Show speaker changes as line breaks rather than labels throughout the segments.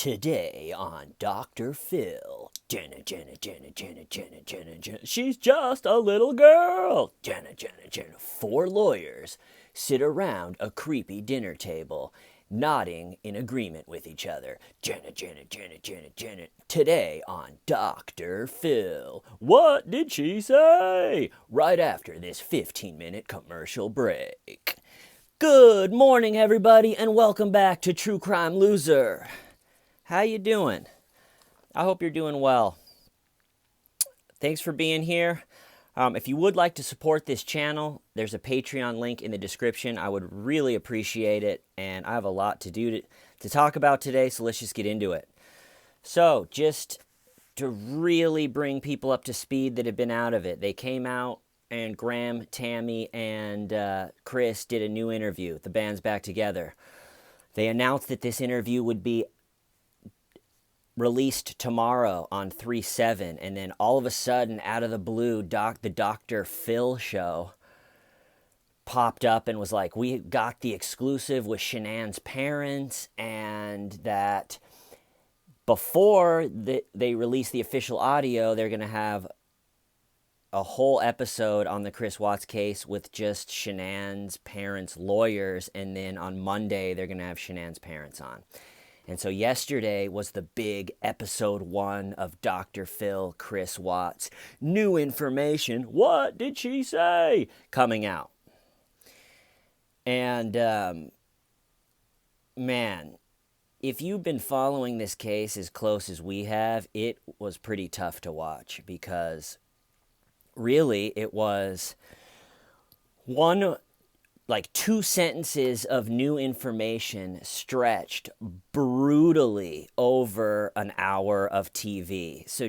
Today on Dr. Phil. Jenna. She's just a little girl. Jenna. Four lawyers sit around a creepy dinner table, nodding in agreement with each other. Jenna. Today on Dr. Phil. What did she say? Right after this 15-minute commercial break. Good morning, everybody, and welcome back to True Crime Loser. How you doing? I hope you're doing well. Thanks for being here. If you would like to support this channel, there's a Patreon link in the description. I would really appreciate it, and I have a lot to talk about today, so let's just get into it. So, just to really bring people up to speed that have been out of it, they came out, and Graham, Tammy, and Chris did a new interview. The band's back together. They announced that this interview would be released tomorrow on 3/7, and then all of a sudden, out of the blue, the Dr. Phil show popped up and was like, we got the exclusive with Shanann's parents, and that before they release the official audio, they're going to have a whole episode on the Chris Watts case with just Shanann's parents' lawyers, and then on Monday, they're going to have Shanann's parents on. And so yesterday was the big episode 1 of Dr. Phil, Chris Watts. New information. What did she say? Coming out. And, man, if you've been following this case as close as we have, it was pretty tough to watch because really it was two sentences of new information stretched brutally over an hour of TV. So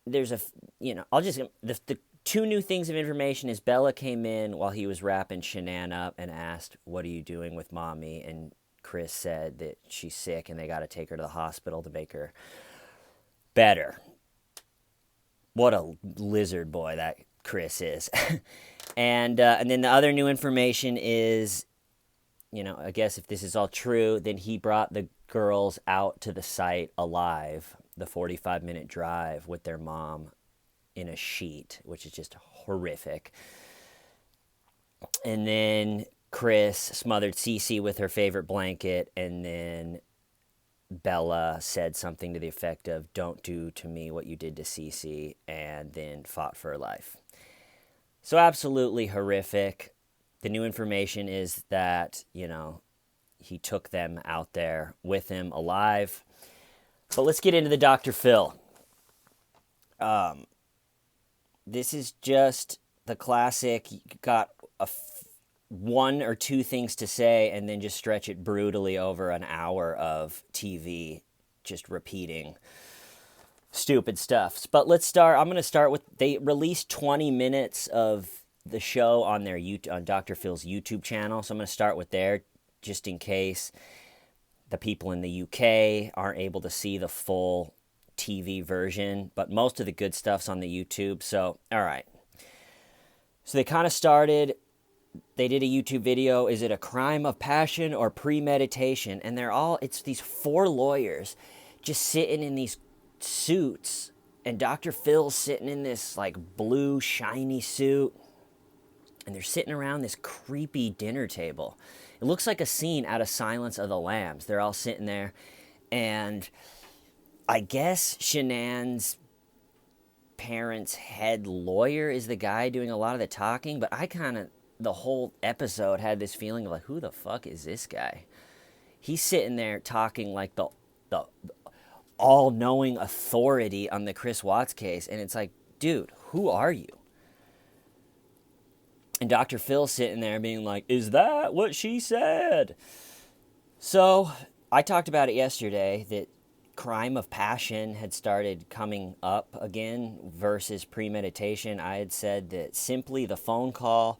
the two new things of information is Bella came in while he was wrapping Shanann up and asked, "What are you doing with mommy?" And Chris said that she's sick and they got to take her to the hospital to make her better. What a lizard boy that Chris is. And then the other new information is, I guess if this is all true, then he brought the girls out to the site alive, the 45-minute drive with their mom in a sheet, which is just horrific. And then Chris smothered Cece with her favorite blanket, and then Bella said something to the effect of, "Don't do to me what you did to Cece," and then fought for her life. So absolutely horrific. The new information is that, he took them out there with him alive. But let's get into the Dr. Phil. This is just the classic, you got one or two things to say and then just stretch it brutally over an hour of TV, just repeating stupid stuff. But let's start. I'm going to start with, they released 20 minutes of the show on on Dr. Phil's YouTube channel. So I'm going to start with there just in case the people in the UK aren't able to see the full TV version. But most of the good stuff's on the YouTube. So, all right. So they kind of started, they did a YouTube video. Is it a crime of passion or premeditation? And it's these four lawyers just sitting in these suits, and Dr. Phil's sitting in this blue shiny suit, and they're sitting around this creepy dinner table. It looks like a scene out of Silence of the Lambs. They're all sitting there, and I guess Shanann's parents' head lawyer is the guy doing a lot of the talking, but the whole episode had this feeling of who the fuck is this guy? He's sitting there talking like the all-knowing authority on the Chris Watts case, and it's like, dude, who are you? And Dr. Phil's sitting there being like, is that what she said? So I talked about it yesterday, that crime of passion had started coming up again versus premeditation. I had said that simply the phone call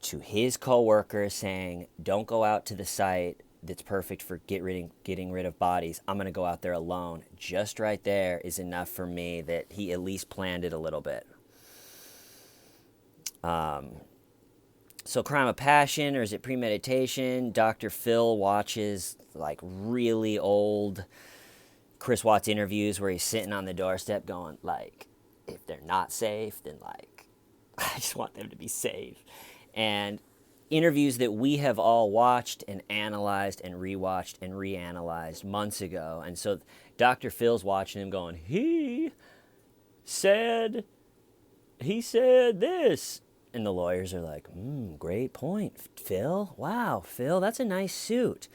to his co-worker saying, don't go out to the site that's perfect for getting rid of bodies. I'm going to go out there alone. Just right there is enough for me that he at least planned it a little bit. So Crime of Passion, or is it Premeditation? Dr. Phil watches like really old Chris Watts interviews where he's sitting on the doorstep going like, if they're not safe, then like, I just want them to be safe. And interviews that we have all watched and analyzed and rewatched and reanalyzed months ago. And so Dr. Phil's watching him going, he said this. And the lawyers are like, great point, Phil. Wow, Phil, that's a nice suit.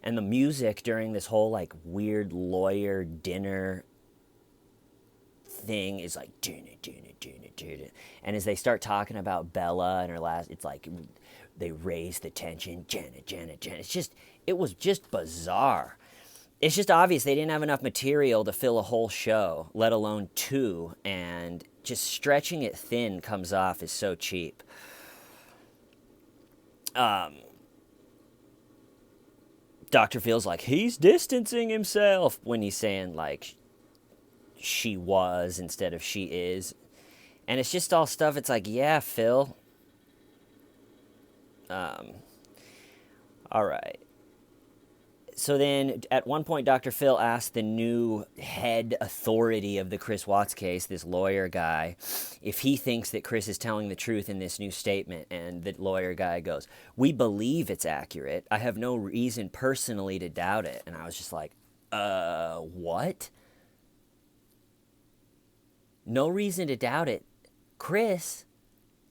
And the music during this whole like weird lawyer dinner thing is like, and as they start talking about Bella and her last, it's like they raise the tension, Janet. It was just bizarre. It's just obvious they didn't have enough material to fill a whole show, let alone two, and just stretching it thin comes off as so cheap. Dr. Phil's like, he's distancing himself when he's saying, like, she was instead of she is. And it's just all stuff, it's like, yeah, Phil. All right. So then, at one point, Dr. Phil asked the new head authority of the Chris Watts case, this lawyer guy, if he thinks that Chris is telling the truth in this new statement. And the lawyer guy goes, we believe it's accurate. I have no reason personally to doubt it. And I was just like, what? No reason to doubt it. Chris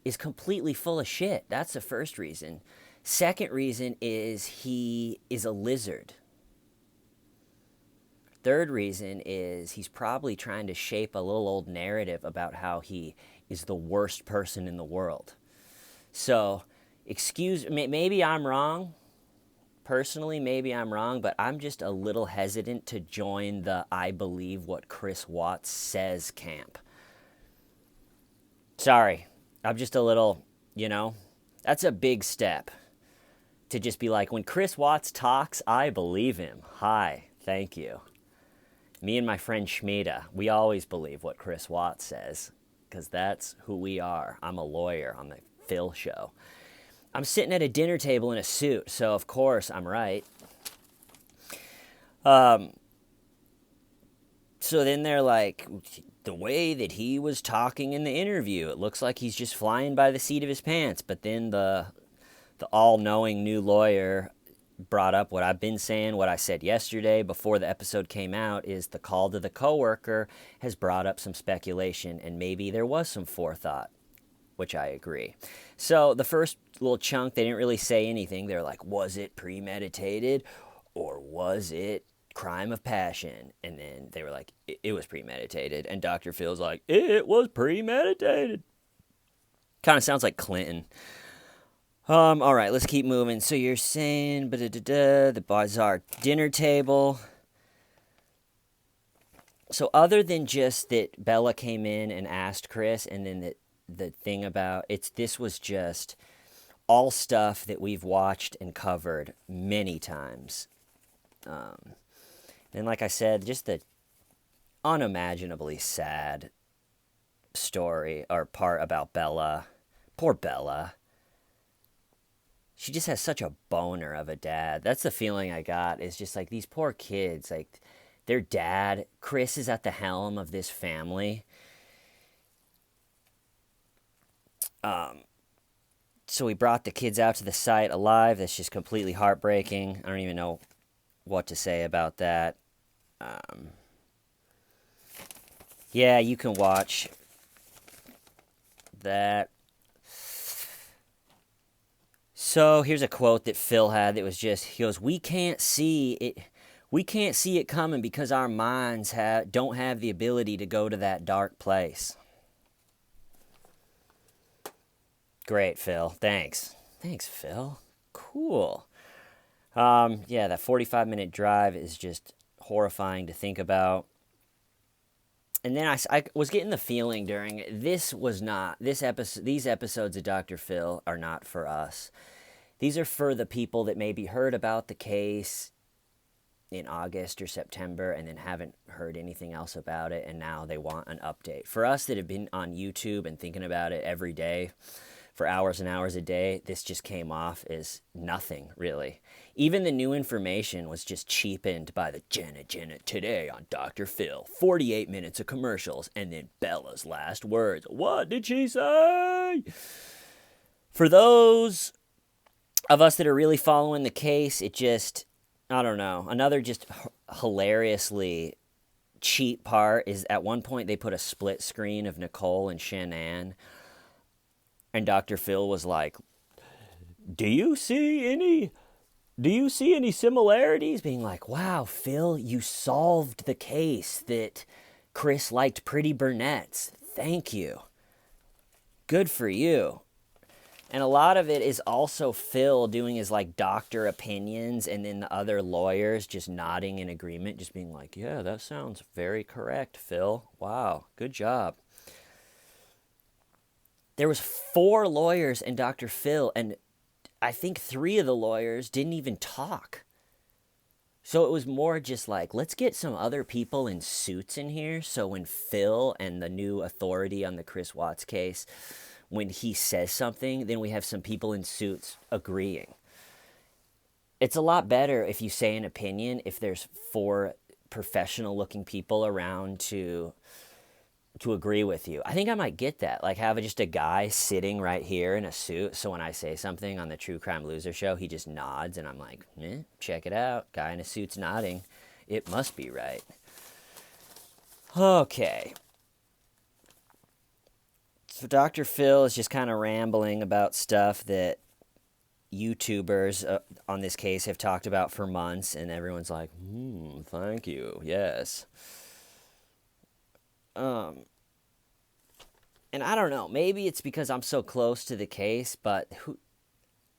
is completely full of shit. That's the first reason. Second reason is he is a lizard. Third reason is he's probably trying to shape a little old narrative about how he is the worst person in the world. So, maybe I'm wrong. Personally, maybe I'm wrong, but I'm just a little hesitant to join the I believe what Chris Watts says camp. Sorry, I'm just a little, that's a big step. To just be like, when Chris Watts talks, I believe him. Hi, thank you. Me and my friend Shmita, we always believe what Chris Watts says, because that's who we are. I'm a lawyer on the Phil show. I'm sitting at a dinner table in a suit, so of course I'm right. So then they're like, the way that he was talking in the interview, it looks like he's just flying by the seat of his pants. But then the all-knowing new lawyer brought up what I've been saying, what I said yesterday before the episode came out, is the call to the coworker has brought up some speculation, and maybe there was some forethought, which I agree. So the first little chunk, they didn't really say anything. They're like, was it premeditated or was it crime of passion? And then they were like, it was premeditated. And Dr. Phil's like, it was premeditated. Kind of sounds like Clinton. All right, let's keep moving. So you're saying the bizarre dinner table. So other than just that Bella came in and asked Chris, and then the thing about this was just all stuff that we've watched and covered many times. And like I said, just the unimaginably sad story or part about Bella. Poor Bella. She just has such a boner of a dad. That's the feeling I got. Is just like these poor kids, like their dad, Chris, is at the helm of this family. So we brought the kids out to the site alive. That's just completely heartbreaking. I don't even know what to say about that. Yeah, you can watch that. So here's a quote that Phil had that was just, he goes, we can't see it coming because our minds don't have the ability to go to that dark place. Great, Phil. Thanks, Phil. Cool. Yeah, that 45-minute drive is just horrifying to think about. And then I was getting the feeling during these episodes of Dr. Phil are not for us. These are for the people that maybe heard about the case in August or September and then haven't heard anything else about it, and now they want an update. For us that have been on YouTube and thinking about it every day for hours and hours a day, this just came off as nothing, really. Even the new information was just cheapened by the Jenna today on Dr. Phil. 48 minutes of commercials, and then Bella's last words. What did she say? For those of us that are really following the case, it just, I don't know. Another just hilariously cheap part is at one point they put a split screen of Nicole and Shanann. And Dr. Phil was like, do you see any similarities? Being like, wow, Phil, you solved the case that Chris liked pretty brunettes. Thank you. Good for you. And a lot of it is also Phil doing his like doctor opinions, and then the other lawyers just nodding in agreement, just being like, yeah, that sounds very correct, Phil. Wow, good job. There was 4 lawyers and Dr. Phil, and I think 3 of the lawyers didn't even talk. So it was more just like, let's get some other people in suits in here, so when Phil and the new authority on the Chris Watts case, when he says something, then we have some people in suits agreeing. It's a lot better if you say an opinion if there's 4 professional-looking people around to agree with you. I think I might get that. Like have just a guy sitting right here in a suit, so when I say something on the True Crime Loser show, he just nods, and I'm like, check it out. Guy in a suit's nodding. It must be right. Okay. So Dr. Phil is just kind of rambling about stuff that YouTubers on this case have talked about for months, and everyone's like, thank you, yes. And I don't know, maybe it's because I'm so close to the case, but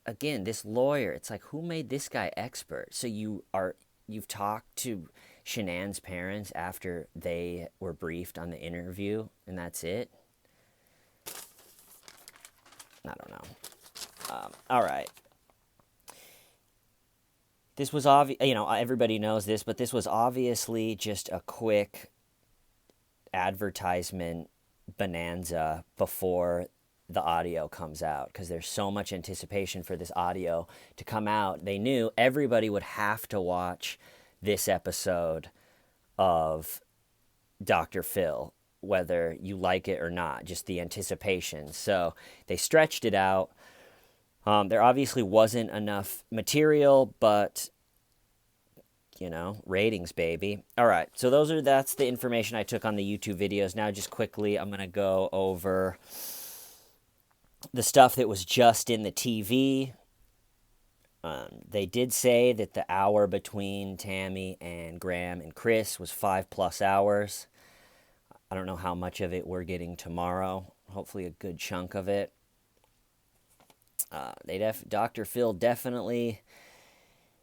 again, this lawyer, it's like, who made this guy expert? So you've talked to Shanann's parents after they were briefed on the interview, and that's it? I don't know. All right. This was obvious, everybody knows this, but this was obviously just a quick advertisement bonanza before the audio comes out, because there's so much anticipation for this audio to come out. They knew everybody would have to watch this episode of Dr. Phil, whether you like it or not, just the anticipation. So they stretched it out. There obviously wasn't enough material, but ratings, baby. All right, so that's the information I took on the YouTube videos. Now, just quickly, I'm going to go over the stuff that was just in the TV. They did say that the hour between Tammy and Graham and Chris was 5+ hours. I don't know how much of it we're getting tomorrow. Hopefully a good chunk of it. Dr. Phil definitely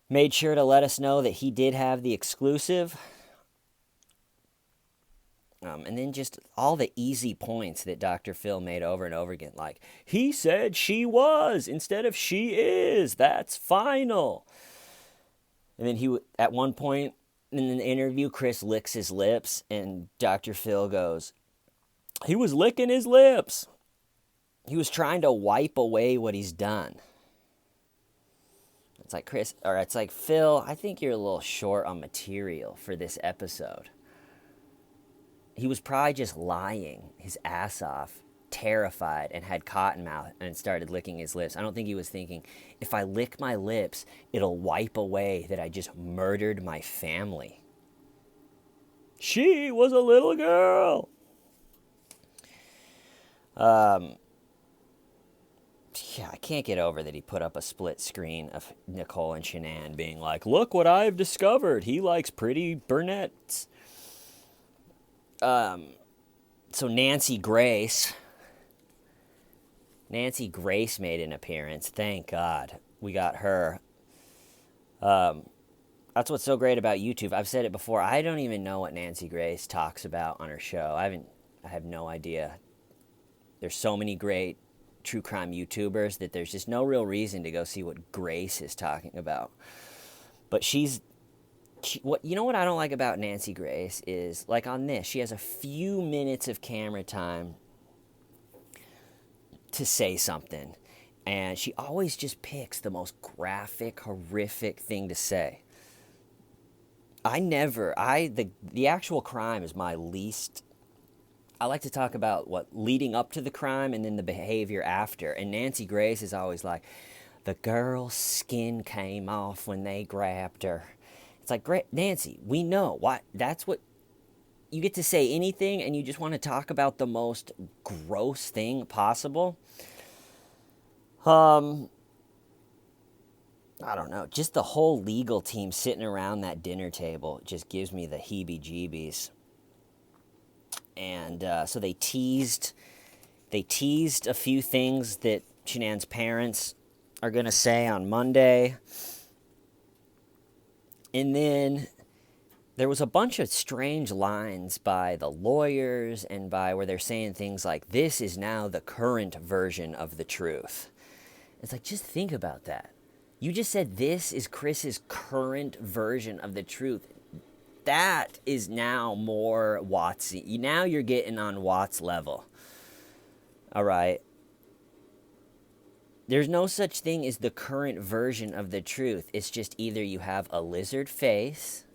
made sure to let us know that he did have the exclusive. And then just all the easy points that Dr. Phil made over and over again. Like, he said she was instead of she is. That's final. And then at one point in the interview, Chris licks his lips, and Dr. Phil goes, he was licking his lips. He was trying to wipe away what he's done. It's like, Phil, I think you're a little short on material for this episode. He was probably just lying his ass off, terrified, and had cotton mouth and started licking his lips. I don't think he was thinking, if I lick my lips, it'll wipe away that I just murdered my family. She was a little girl. Yeah, I can't get over that he put up a split screen of Nicole and Shanann being like, look what I've discovered. He likes pretty brunettes. So Nancy Grace made an appearance. Thank God we got her. That's what's so great about YouTube. I've said it before. I don't even know what Nancy Grace talks about on her show. I have no idea. There's so many great true crime YouTubers that there's just no real reason to go see what Grace is talking about. But what I don't like about Nancy Grace is, like on this, she has a few minutes of camera time to say something. And she always just picks the most graphic, horrific thing to say. The actual crime is my least. I like to talk about what leading up to the crime and then the behavior after. And Nancy Grace is always like, the girl's skin came off when they grabbed her. It's like, great, Nancy, we know why. That's what you get to say anything, and you just want to talk about the most gross thing possible. I don't know. Just the whole legal team sitting around that dinner table just gives me the heebie-jeebies. And so they teased a few things that Shanann's parents are going to say on Monday. And then there was a bunch of strange lines by the lawyers and by where they're saying things like, this is now the current version of the truth. It's like, just think about that. You just said this is Chris's current version of the truth. That is now more Wattsy. Now you're getting on Watts level. All right. There's no such thing as the current version of the truth. It's just either you have a lizard face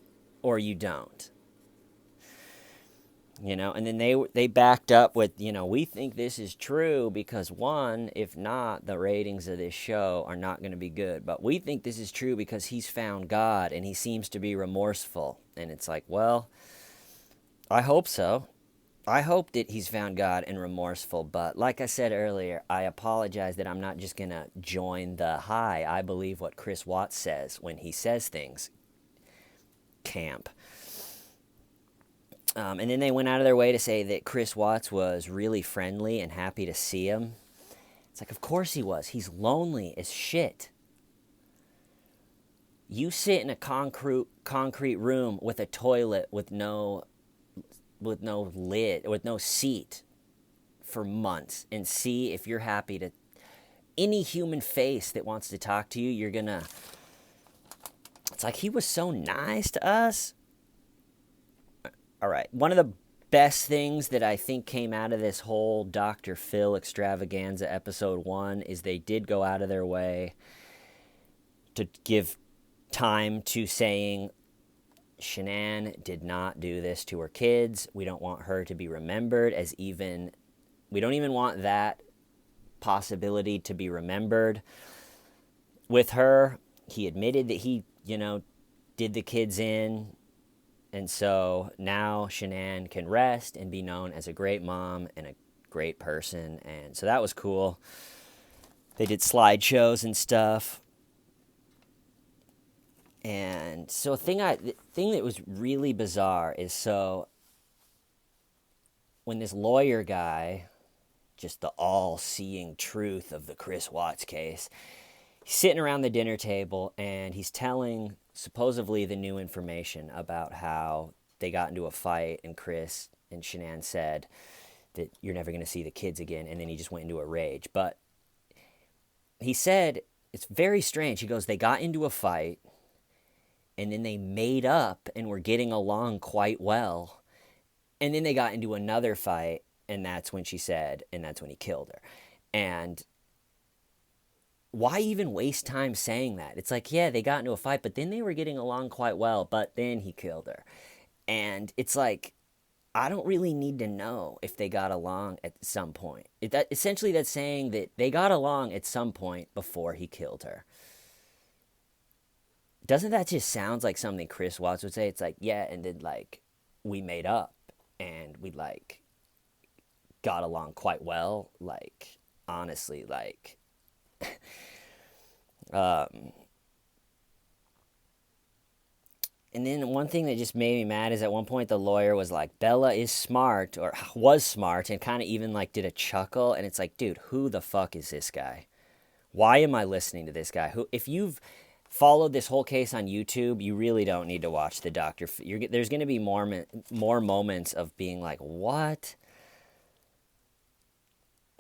or you don't. And then they backed up with, we think this is true because, one, if not, the ratings of this show are not going to be good. But we think this is true because he's found God and he seems to be remorseful. And it's like, well, I hope so. I hope that he's found God and remorseful. But like I said earlier, I apologize that I'm not just going to join the hi, I believe what Chris Watts says when he says things camp. And then they went out of their way to say that Chris Watts was really friendly and happy to see him. It's like, of course he was. He's lonely as shit. You sit in a concrete room with a toilet with no lid, with no seat for months and see if you're happy to. Any human face that wants to talk to you, you're gonna. It's like, he was so nice to us. All right, one of the best things that I think came out of this whole Dr. Phil extravaganza episode 1 is they did go out of their way to give time to saying Shanann did not do this to her kids. We don't want her to be remembered as even, we don't even want that possibility to be remembered with her. He admitted that he, did the kids in. And so now Shanann can rest and be known as a great mom and a great person. And so that was cool. They did slideshows and stuff. And so the thing that was really bizarre is, so when this lawyer guy, just the all-seeing truth of the Chris Watts case, he's sitting around the dinner table and he's telling supposedly the new information about how they got into a fight and Chris and Shanann said that you're never going to see the kids again, and then he just went into a rage. But he said, it's very strange. He goes, they got into a fight and then they made up and were getting along quite well. And then they got into another fight, and that's when she said, and that's when he killed her. And why even waste time saying that? It's like, yeah, they got into a fight, but then they were getting along quite well, but then he killed her. And it's like, I don't really need to know if they got along at some point. Essentially, that's saying that they got along at some point before he killed her. Doesn't that just sound like something Chris Watts would say? It's like, yeah, and then, we made up, and we, got along quite well. Honestly, and then one thing that just made me mad is at one point the lawyer was like, Bella is smart, or was smart, and kind of even did a chuckle. And it's like, dude, who the fuck is this guy? Why am I listening to this guy? If you've followed this whole case on YouTube, you really don't need to watch the Dr. There's going to be more moments of being like, what?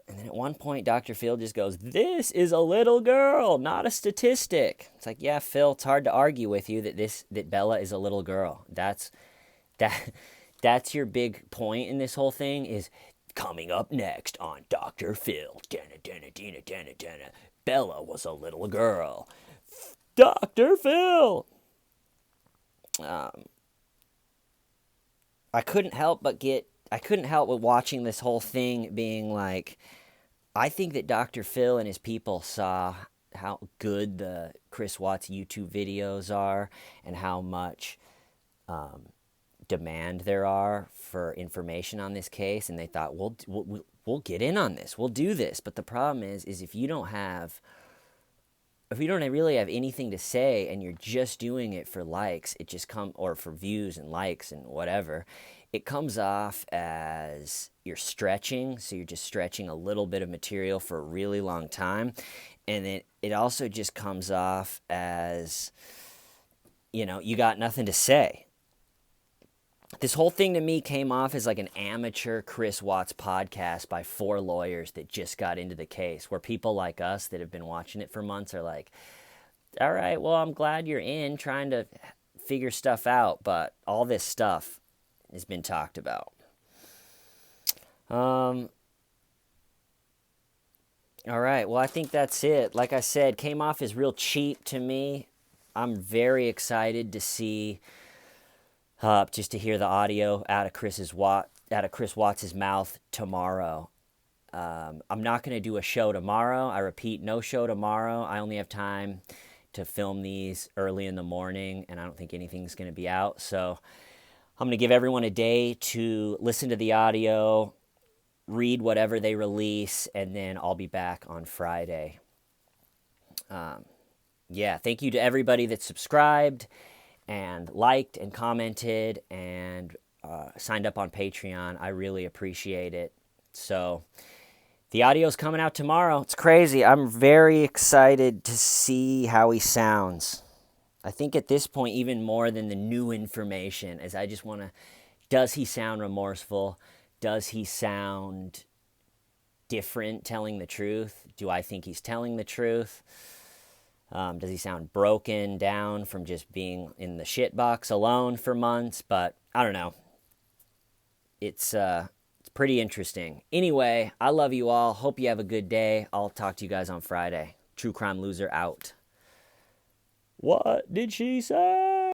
And then at one point, Dr. Phil just goes, this is a little girl, not a statistic. It's like, yeah, Phil, it's hard to argue with you that Bella is a little girl. That's your big point in this whole thing is Coming up next on Dr. Phil. Bella was a little girl. Dr. Phil! I couldn't help but watching this whole thing being like, I think that Dr. Phil and his people saw how good the Chris Watts YouTube videos are and how much demand there are for information on this case, and they thought, we'll get in on this, we'll do this. But the problem is if you don't really have anything to say and you're just doing it for likes, or for views and likes and whatever, it comes off as you're stretching. So you're just stretching a little bit of material for a really long time. And then it also just comes off as, you got nothing to say. This whole thing to me came off as like an amateur Chris Watts podcast by 4 lawyers that just got into the case, where people like us that have been watching it for months are like, all right, well, I'm glad you're in trying to figure stuff out, but all this stuff has been talked about. All right, well, I think that's it. Like I said, came off as real cheap to me. I'm very excited to see... just to hear the audio out of Chris Watts' mouth tomorrow. I'm not going to do a show tomorrow. I repeat, no show tomorrow. I only have time to film these early in the morning, and I don't think anything's going to be out. So I'm going to give everyone a day to listen to the audio, read whatever they release, and then I'll be back on Friday. Thank you to everybody that subscribed and liked and commented and signed up on Patreon. I really appreciate it. So the audio's coming out tomorrow. It's crazy. I'm very excited to see how he sounds. I think at this point, even more than the new information, as I just want to, does he sound remorseful? Does he sound different telling the truth? Do I think he's telling the truth? Does he sound broken down from just being in the shit box alone for months? But I don't know. It's pretty interesting. Anyway, I love you all. Hope you have a good day. I'll talk to you guys on Friday. True Crime Loser out. What did she say?